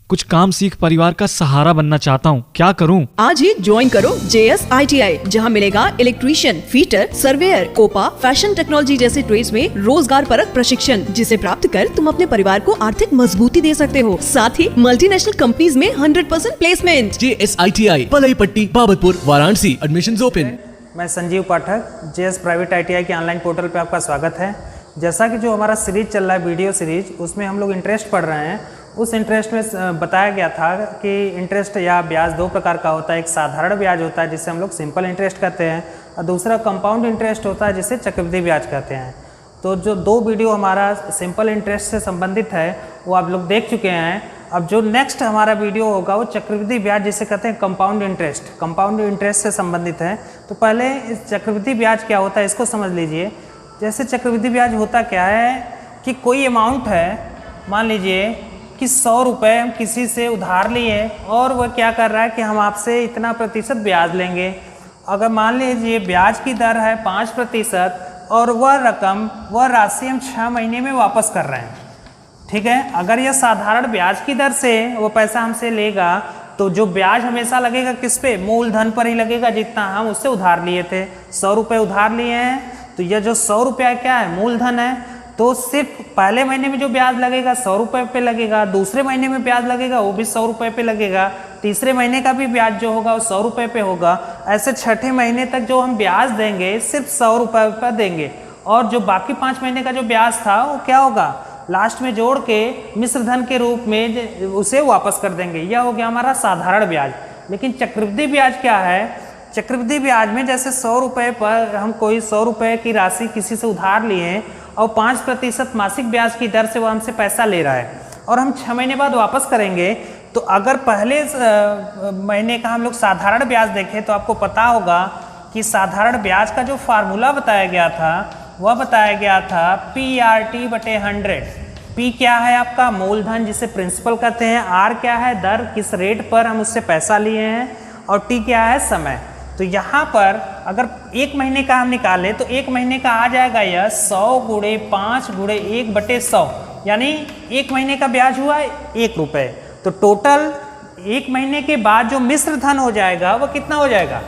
कुछ काम सीख परिवार का सहारा बनना चाहता हूँ, क्या करूँ? आज ही ज्वाइन करो JS ITI, जहाँ मिलेगा electrician, fitter, surveyor, COPA, fashion technology जैसे ट्रेड्स में रोजगार परक प्रशिक्षण, जिसे प्राप्त कर तुम अपने परिवार को आर्थिक मजबूती दे सकते हो। साथ ही मल्टीनेशनल कंपनीज में 100% प्लेसमेंट। JS ITI, पलई पट्टी, बाबतपुर, वाराणसी। Admissions open. मैं Sanjeev Pathak, JS private ITI के ऑनलाइन पोर्टल पे आपका स्वागत है। जैसा कि जो हमारा सीरीज चल रहा है, वीडियो सीरीज, उसमें हम लोग इंटरेस्ट पढ़ रहे हैं। उस इंटरेस्ट में बताया गया था कि इंटरेस्ट या ब्याज दो प्रकार का होता है। एक साधारण ब्याज होता है जिसे हम लोग सिंपल इंटरेस्ट कहते हैं, और दूसरा कंपाउंड इंटरेस्ट होता है जिसे चक्रवृद्धि ब्याज कहते हैं। तो जो दो वीडियो हमारा सिंपल इंटरेस्ट से संबंधित है वो आप लोग देख चुके हैं। अब जो नेक्स्ट हमारा वीडियो होगा वो चक्रवृद्धि ब्याज जिसे कहते हैं कंपाउंड इंटरेस्ट से संबंधित है। तो पहले इस चक्रवृद्धि ब्याज क्या होता है इसको समझ लीजिए। जैसे चक्रवृद्धि ब्याज होता क्या है कि कोई अमाउंट है, मान लीजिए कि 100 रुपये हम किसी से उधार लिए और वह क्या कर रहा है कि हम आपसे इतना प्रतिशत ब्याज लेंगे। अगर मान लीजिए ब्याज की दर है 5% और वह राशि हम 6 महीने में वापस कर रहे हैं, ठीक है। अगर यह साधारण ब्याज की दर से वो पैसा हमसे लेगा तो जो ब्याज हमेशा लगेगा किस पे? मूलधन पर ही लगेगा, जितना हम उससे उधार लिए थे। 100 रुपये उधार लिए हैं तो यह जो 100 रुपया क्या है? मूलधन है। तो सिर्फ पहले महीने में जो ब्याज लगेगा 100 रुपये पे लगेगा, दूसरे महीने में ब्याज लगेगा वो भी 100 रुपये पे लगेगा, तीसरे महीने का भी ब्याज जो होगा वो 100 रुपये पे होगा। ऐसे छठे महीने तक जो हम ब्याज देंगे सिर्फ 100 रुपये पर देंगे, और जो बाकी 5 महीने का जो ब्याज था वो क्या होगा? लास्ट में जोड़ के मिश्रधन के रूप में उसे वापस कर देंगे। यह हो गया हमारा साधारण ब्याज। लेकिन चक्रवृद्धि ब्याज क्या है? चक्रवृद्धि ब्याज में जैसे 100 रुपये पर हम कोई 100 रुपये की राशि किसी से उधार लिए और 5% मासिक ब्याज की दर से वो हमसे पैसा ले रहा है और हम 6 महीने बाद वापस करेंगे। तो अगर पहले महीने का हम लोग साधारण ब्याज देखें तो आपको पता होगा कि साधारण ब्याज का जो फार्मूला बताया गया था वह बताया गया था PRT/100। P क्या है आपका? मूलधन जिसे प्रिंसिपल कहते हैं, R क्या है? दर, किस रेट पर हम उससे पैसा लिए हैं, और T क्या है? समय। तो यहाँ पर अगर 1 महीने का हम निकालें तो 1 महीने का आ जाएगा यह 100 गुणे 5 गुणे 1/100, यानी 1 महीने का ब्याज हुआ 1 रुपये। तो टोटल 1 महीने के बाद जो मिश्र धन हो जाएगा वह कितना हो जाएगा?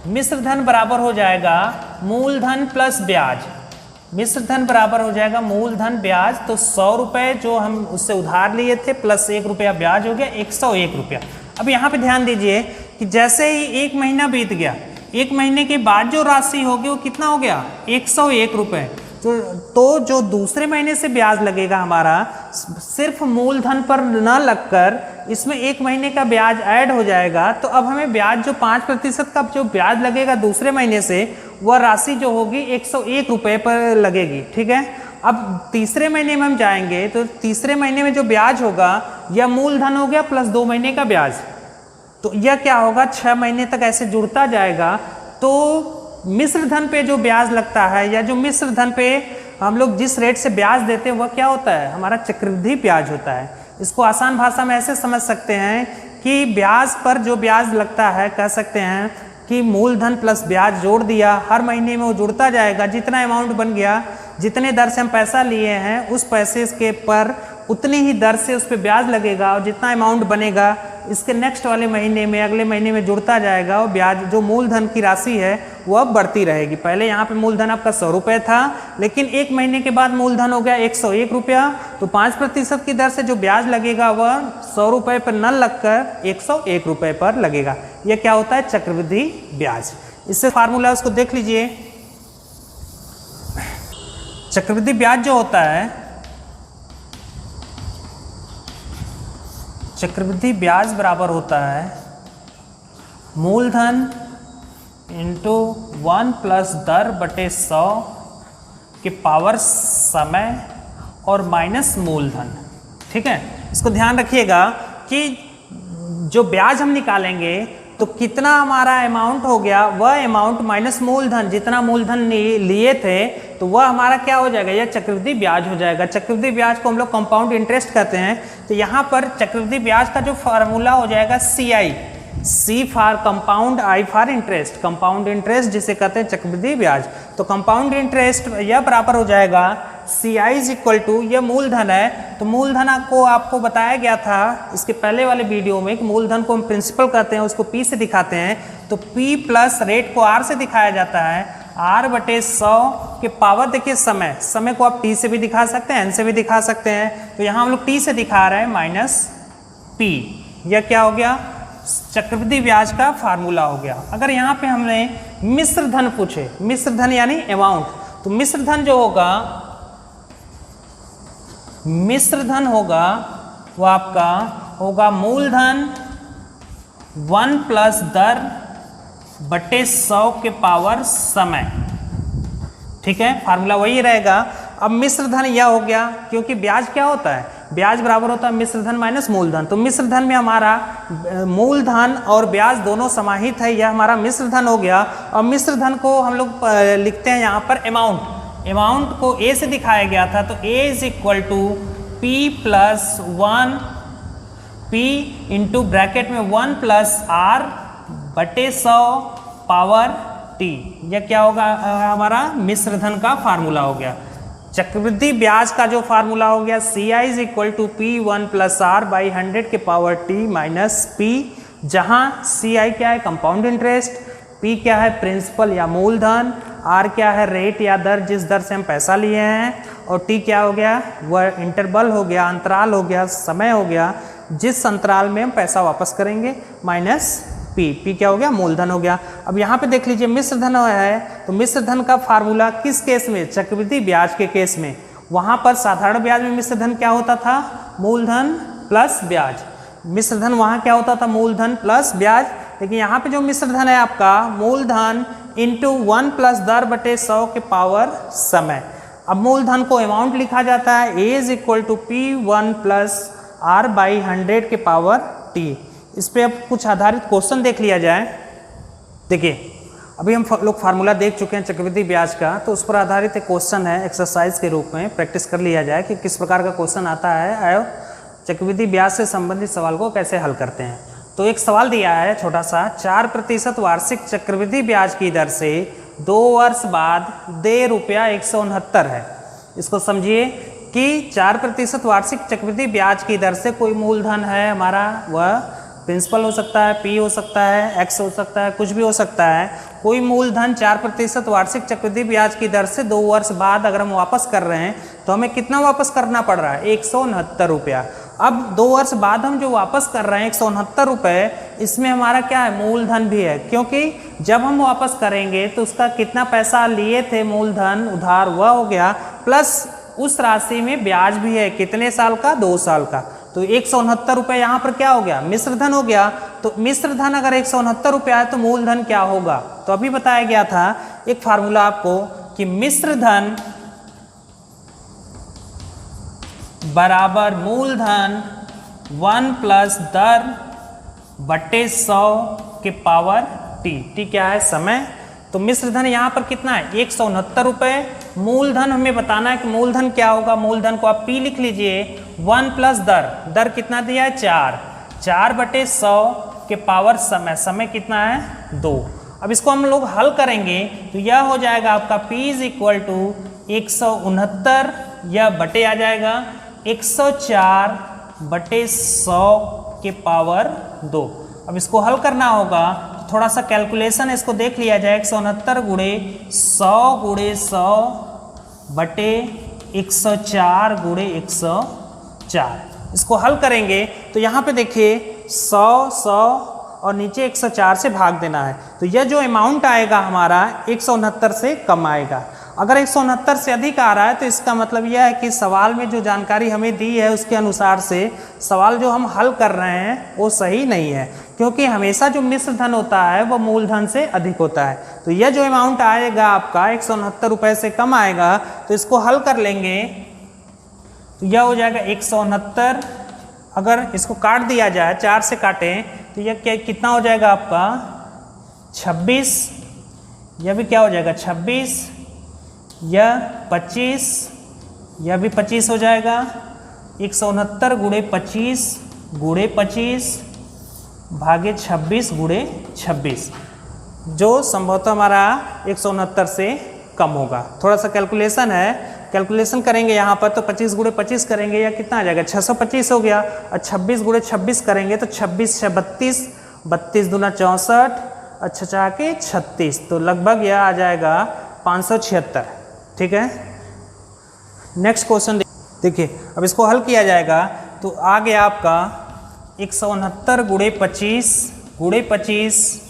मिश्र धन बराबर हो जाएगा मूलधन प्लस ब्याज। मिश्र धन बराबर हो जाएगा मूलधन ब्याज। तो 100 रुपये जो हम उससे उधार लिए थे प्लस 1 रुपया ब्याज हो गया 101 रुपया। अब यहाँ पे ध्यान दीजिए कि जैसे ही 1 महीना बीत गया, 1 महीने के बाद जो राशि होगी वो कितना हो गया? 101 रुपये। तो जो दूसरे महीने से ब्याज लगेगा हमारा सिर्फ मूलधन पर न लगकर इसमें 1 महीने का ब्याज ऐड हो जाएगा। तो अब हमें ब्याज जो 5% का जो ब्याज लगेगा दूसरे महीने से वह राशि जो होगी 101 रुपये पर लगेगी, ठीक है। अब तीसरे महीने में हम जाएंगे तो तीसरे महीने में जो ब्याज होगा यह मूलधन हो गया प्लस 2 महीने का ब्याज। तो यह क्या होगा? 6 महीने तक ऐसे जुड़ता जाएगा। तो मिश्र धन पे जो ब्याज लगता है या जो मिश्र धन पे हम लोग जिस रेट से ब्याज देते हैं वह क्या होता है? हमारा चक्रवृद्धि ब्याज होता है। इसको आसान भाषा में ऐसे समझ सकते हैं कि ब्याज पर जो ब्याज लगता है, कह सकते हैं कि मूलधन प्लस ब्याज जोड़ दिया, हर महीने में वो जुड़ता जाएगा। जितना अमाउंट बन गया, जितने दर से हम पैसा लिए हैं उस पैसे के पर उतनी ही दर से उस पर ब्याज लगेगा, और जितना अमाउंट बनेगा इसके नेक्स्ट वाले महीने में, अगले महीने में जुड़ता जाएगा, और ब्याज जो मूलधन की राशि है वह बढ़ती रहेगी। पहले यहाँ पे मूलधन आपका 100 रुपये था, लेकिन 1 महीने के बाद मूलधन हो गया 101 रुपया। तो 5% की दर से जो ब्याज लगेगा वह 100 रुपये पर न लगकर 101 रुपये पर लगेगा। यह क्या होता है? चक्रवृद्धि ब्याज। इससे फार्मूला उसको देख लीजिए। चक्रवृद्धि ब्याज जो होता है, चक्रवृद्धि ब्याज बराबर होता है मूलधन इंटू 1 प्लस दर बटे 100 के पावर समय और माइनस मूलधन, ठीक है। इसको ध्यान रखिएगा कि जो ब्याज हम निकालेंगे तो कितना हमारा अमाउंट हो गया, वह अमाउंट माइनस मूलधन, जितना मूलधन लिए थे तो वह हमारा क्या हो जाएगा? यह चक्रवृद्धि ब्याज हो जाएगा। चक्रवृद्धि ब्याज को हम लोग कंपाउंड इंटरेस्ट कहते हैं। तो यहाँ पर चक्रवृद्धि ब्याज का जो फार्मूला हो जाएगा CI, C for compound, I for interest. Compound interest जिसे कहते हैं चक्रवृद्धि ब्याज। तो कंपाउंड इंटरेस्ट यह बराबर हो जाएगा सी आई इज इक्वल टू, यह मूलधन है तो मूलधन को आपको बताया गया था इसके पहले वाले वीडियो में कि मूलधन को हम प्रिंसिपल कहते हैं, उसको P से दिखाते हैं। तो P प्लस रेट को R से दिखाया जाता है, R बटे 100 के पावर देखिए समय को आप T से भी दिखा सकते हैं, N से भी दिखा सकते हैं। तो यहाँ हम लोग T से दिखा रहे हैं माइनस P। यह क्या हो गया, चक्रवृद्धि ब्याज का फार्मूला हो गया। अगर यहाँ पे हमने मिश्र धन पूछे, मिश्र धन यानी अमाउंट, तो मिश्र धन जो होगा, मिश्र धन होगा वो आपका होगा मूलधन 1 प्लस दर बटे 100 के पावर समय। ठीक है, फार्मूला वही रहेगा। अब मिश्र धन यह हो गया, क्योंकि ब्याज क्या होता है, ब्याज बराबर होता है मिश्र धन माइनस मूलधन। तो मिश्र धन में हमारा मूलधन और ब्याज दोनों समाहित है, यह हमारा मिश्र धन हो गया। और मिश्र धन को हम लोग लिखते हैं यहाँ पर अमाउंट को A से दिखाया गया था, तो A is equal to P plus 1 P into bracket में 1 प्लस R बटे 100 पावर T। यह क्या होगा, हमारा मिश्र धन का फार्मूला हो गया। चक्रवृद्धि ब्याज का जो फार्मूला हो गया C I is equal to P 1 plus are by 100 के पावर टी माइनस पी, जहाँ सी आई क्या है, कंपाउंड इंटरेस्ट, पी क्या है, प्रिंसिपल या मूलधन, आर क्या है, रेट या दर जिस दर से हम पैसा लिए हैं, और टी क्या हो गया, वह इंटरवल हो गया, अंतराल हो गया, समय हो गया जिस अंतराल में हम पैसा वापस करेंगे, माइनस पी क्या हो गया, मूलधन हो गया। अब यहाँ पे देख लीजिए मिश्र धन है, तो मिश्र धन का फार्मूला किस केस में, चक्रवृद्धि ब्याज के केस में। वहाँ पर साधारण ब्याज में मिश्र धन क्या होता था, मूलधन प्लस ब्याज। मिश्र धन वहाँ क्या होता था, मूलधन प्लस ब्याज। लेकिन यहाँ पे जो मिश्र धन है आपका, मूलधन इंटू 1 प्लस दर बटे 100 के पावर समय। अब मूलधन को अमाउंट लिखा जाता है, A is equal to P 1 plus are by 100 के पावर टी। इस पे अब कुछ आधारित क्वेश्चन देख लिया जाए। देखिए अभी हम लोग फार्मूला देख चुके हैं चक्रवृद्धि ब्याज का, तो उस पर आधारित एक क्वेश्चन है एक्सरसाइज के रूप में, प्रैक्टिस कर लिया जाए कि किस प्रकार का क्वेश्चन आता है और चक्रवृद्धि ब्याज से संबंधित सवाल को कैसे हल करते हैं। तो एक सवाल दिया है छोटा सा, 4% वार्षिक चक्रवृद्धि ब्याज की दर से 2 वर्ष बाद देय रुपया 169 है। इसको समझिए कि 4% वार्षिक चक्रवृद्धि ब्याज की दर से कोई मूलधन है हमारा, वह प्रिंसिपल हो सकता है, पी हो सकता है, एक्स हो सकता है, कुछ भी हो सकता है। कोई मूलधन 4% वार्षिक चक्रवृद्धि ब्याज की दर से 2 वर्ष बाद अगर हम वापस कर रहे हैं तो हमें कितना वापस करना पड़ रहा है, 169 रुपया। अब 2 वर्ष बाद हम जो वापस कर रहे हैं 169 रुपये, इसमें हमारा क्या है, मूलधन भी है, क्योंकि जब हम वापस करेंगे तो उसका कितना पैसा लिए थे मूलधन उधार, वह हो गया, प्लस उस राशि में ब्याज भी है, कितने साल का, 2 साल का। तो 169 रुपये यहाँ पर क्या हो गया, मिश्र धन हो गया। तो मिश्र धन अगर 169 रुपया है तो मूलधन क्या होगा, तो अभी बताया गया था एक फार्मूला आपको कि मिश्र धन बराबर मूलधन 1 प्लस दर बटे 100 के पावर टी क्या है, समय। तो मिश्र धन यहाँ पर कितना है, 169 रुपये। मूलधन हमें बताना है कि मूलधन क्या होगा, मूलधन को आप P लिख लीजिए, 1 प्लस दर कितना दिया है, 4 बटे 100 के पावर समय कितना है, 2। अब इसको हम लोग हल करेंगे तो यह हो जाएगा आपका P इज इक्वल टू 169, यह बटे आ जाएगा 104 बटे 100 के पावर 2। अब इसको हल करना होगा, थोड़ा सा कैलकुलेशन इसको देख लिया जाए, 169 गुणे 100 बटे 104 गुणे 104। इसको हल करेंगे तो यहाँ पे देखिए 100 और नीचे 104 से भाग देना है, तो यह जो अमाउंट आएगा हमारा 169 से कम आएगा। अगर 169 से अधिक आ रहा है तो इसका मतलब यह है कि सवाल में जो जानकारी हमें दी है उसके अनुसार से सवाल जो हम हल कर रहे हैं वो सही नहीं है, क्योंकि हमेशा जो मिश्र धन होता है वो मूलधन से अधिक होता है। तो यह जो अमाउंट आएगा आपका 169 रुपये से कम आएगा, तो इसको हल कर लेंगे तो यह हो जाएगा 169। अगर इसको काट दिया जाए, 4 से काटें तो यह क्या कितना हो जाएगा आपका 26, यह भी क्या हो जाएगा 26, यह 25, यह भी 25 हो जाएगा। 169 गुणे 25 भागे 26 गुणे 26, जो संभवतः हमारा 169 से कम होगा। थोड़ा सा कैलकुलेशन है, कैलकुलेशन करेंगे यहाँ पर तो 25 गुणे 25 करेंगे या कितना आ जाएगा 625 हो गया, और 26 गुणे 26 करेंगे तो 26 से 32, 32 दूना 64, अच्छा चाह के 36, तो लगभग यह आ जाएगा 576। ठीक है, नेक्स्ट क्वेश्चन देखिए, अब इसको हल किया जाएगा तो आ गया आपका 169 गुणे 25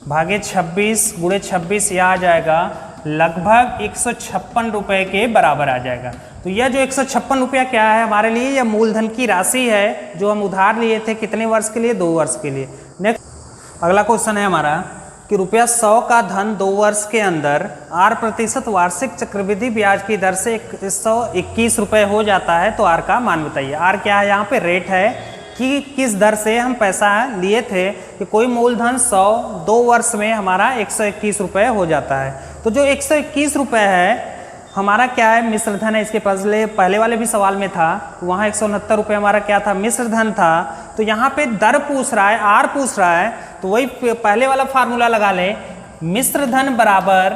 भागे 26 गुणे 26, यह आ जाएगा लगभग 156 रुपये के बराबर आ जाएगा। तो यह जो 156 रुपया क्या है हमारे लिए, यह मूलधन की राशि है जो हम उधार लिए थे, कितने वर्ष के लिए, 2 वर्ष के लिए। नेक्स्ट अगला क्वेश्चन है हमारा कि रुपया 100 का धन 2 वर्ष के अंदर 8% वार्षिक चक्रवृद्धि ब्याज की दर से 121 रुपये हो जाता है, तो आर का मान बताइए। आर क्या है, यहाँ पे रेट है कि किस दर से हम पैसा लिए थे, कि कोई मूलधन 100 2 वर्ष में हमारा 121 रुपये हो जाता है। तो जो 121 रुपये है हमारा क्या है, मिश्र धन है। इसके पहले वाले भी सवाल में था, वहाँ 169 रुपये हमारा क्या था, मिश्र धन था। तो यहाँ पे दर पूछ रहा है, आर पूछ रहा है, तो वही पहले वाला फार्मूला लगा ले, मिश्र धन बराबर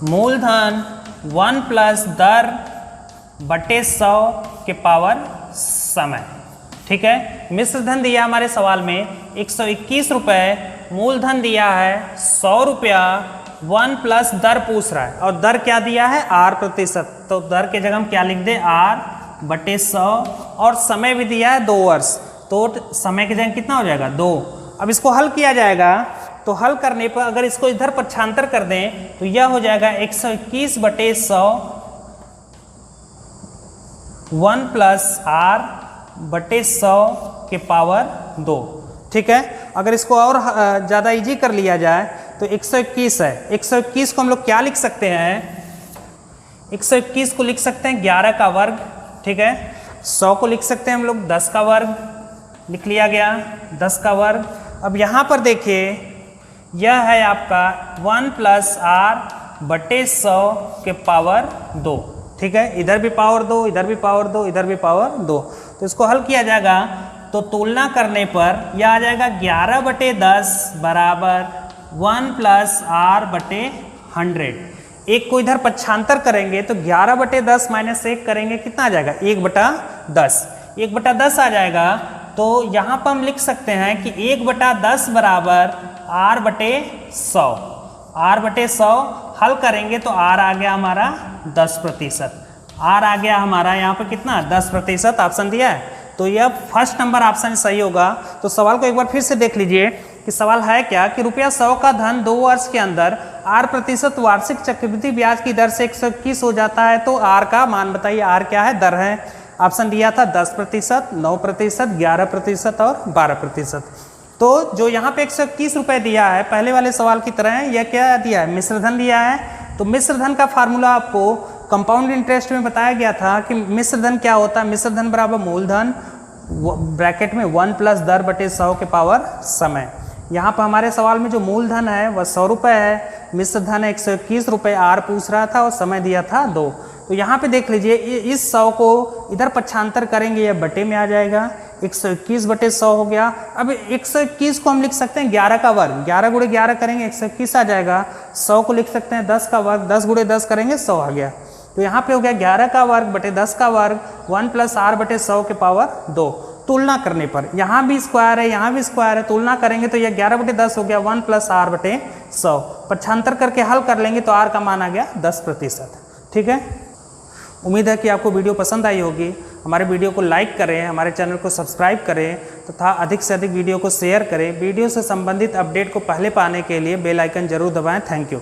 मूलधन 1 प्लस दर बटे 100 के पावर समय। ठीक है, मिश्र धन दिया हमारे सवाल में 121 रुपये, मूलधन दिया है 100 रुपया, 1 प्लस दर पूछ रहा है, और दर क्या दिया है, R%। तो दर के जगह हम क्या लिख दे, R बटे 100, और समय भी दिया है 2 वर्ष, तो समय की जगह कितना हो जाएगा, 2। अब इसको हल किया जाएगा, तो हल करने पर अगर इसको इधर पक्षांतर कर दें तो यह हो जाएगा 121 बटे 100, 1 प्लस R बटे 100 के पावर 2। ठीक है, अगर इसको और ज़्यादा इजी कर लिया जाए तो 121 है, 121 को हम लोग क्या लिख सकते हैं, 121 को लिख सकते हैं 11 का वर्ग। ठीक है, 100 को लिख सकते हैं हम लोग 10 का वर्ग, लिख लिया गया 10 का वर्ग। अब यहाँ पर देखिए, यह है आपका 1 प्लस R बटे 100 के पावर 2। ठीक है, इधर भी पावर 2, इधर भी पावर 2, इधर भी पावर 2। तो इसको हल किया जाएगा तो तुलना करने पर यह आ जाएगा 11 बटे 10 बराबर 1 प्लस R बटे 100। एक को इधर पक्षांतर करेंगे तो 11 बटे 10 माइनस 1 करेंगे, कितना आ जाएगा, 1 बटा 10, 1 बटा 10 आ जाएगा। तो यहाँ पर हम लिख सकते हैं कि 1 बटा 10 बराबर R बटे 100, R बटे 100 हल करेंगे तो R आ गया हमारा 10%, R आ गया हमारा यहाँ पर कितना, 10% ऑप्शन दिया है। तो यह फर्स्ट नंबर ऑप्शन सही होगा। तो सवाल को एक बार फिर से देख लीजिए कि सवाल है क्या, कि रुपया 100 का धन 2 वर्ष के अंदर 8% वार्षिक चक्रवृद्धि ब्याज की दर से 121 हो जाता है, तो आर का मान बताइए। आर क्या है, दर है। ऑप्शन दिया था 10%, 9%, 11% और 12%। तो जो यहाँ पे 121 रुपये दिया है पहले वाले सवाल की तरह है, यह क्या दिया है, मिश्र धन दिया है। तो मिश्र धन का फार्मूला आपको कंपाउंड इंटरेस्ट में बताया गया था कि मिश्र धन क्या होता है, मिश्र धन बराबर मूलधन ब्रैकेट में 1 प्लस दर बटे 100 के पावर समय। यहाँ पर हमारे सवाल में जो मूलधन है वह 100 रुपये है, मिश्र धन 121 रुपये, आर पूछ रहा था और समय दिया था 2। तो यहाँ पे देख लीजिए, इस 100 को इधर पक्षांतर करेंगे यह बटे में आ जाएगा, 121 बटे 100 हो गया। अब 121 को हम लिख सकते हैं 11 का वर्ग, 11 गुणे 11 करेंगे 121 आ जाएगा। 100 को लिख सकते हैं 10 का वर्ग, 10 गुणे 10 करेंगे 100 आ गया। तो यहाँ पे हो गया 11 का वर्ग बटे 10 का वर्ग, 1 प्लस R बटे 100 के पावर 2। तुलना करने पर यहाँ भी स्क्वायर है, यहाँ भी स्क्वायर है, तुलना करेंगे तो यह 11 बटे 10 हो गया, 1 प्लस R बटे 100। पक्षांतर करके हल कर लेंगे तो R का मान आ गया 10%। ठीक है, उम्मीद है कि आपको वीडियो पसंद आई होगी। हमारे वीडियो को लाइक करें, हमारे चैनल को सब्सक्राइब करें तथा अधिक से अधिक वीडियो को शेयर करें। वीडियो से संबंधित अपडेट को पहले पाने के लिए बेल आइकन जरूर दबाएं। Thank you.